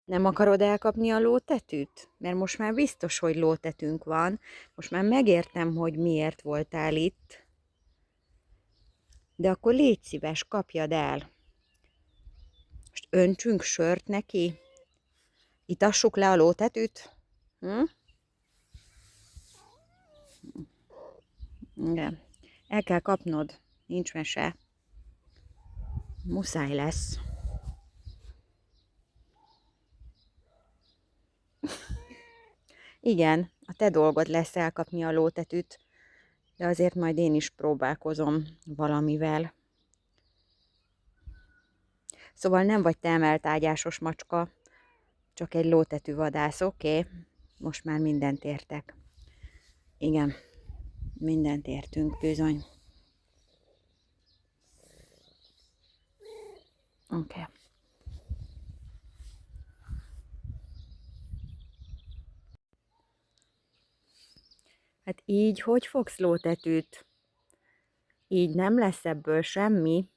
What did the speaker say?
Nem akarod elkapni a lótetűt? Mert most már biztos, hogy lótetünk van. Most már megértem, hogy miért voltál itt. De akkor légy szíves, kapjad el. Most öntsünk sört neki? Itassuk le a lótetűt? Hm? Igen. El kell kapnod. Nincs mese. Muszáj lesz. Igen, a te dolgod lesz elkapni a lótetűt, de azért majd én is próbálkozom valamivel. Szóval nem vagy te emeltágyásos macska, csak egy lótetű vadász, oké? Most már mindent értek. Igen, mindent értünk, bizony. Oké. Hát így hogy fogsz lótetűt? Így nem lesz ebből semmi.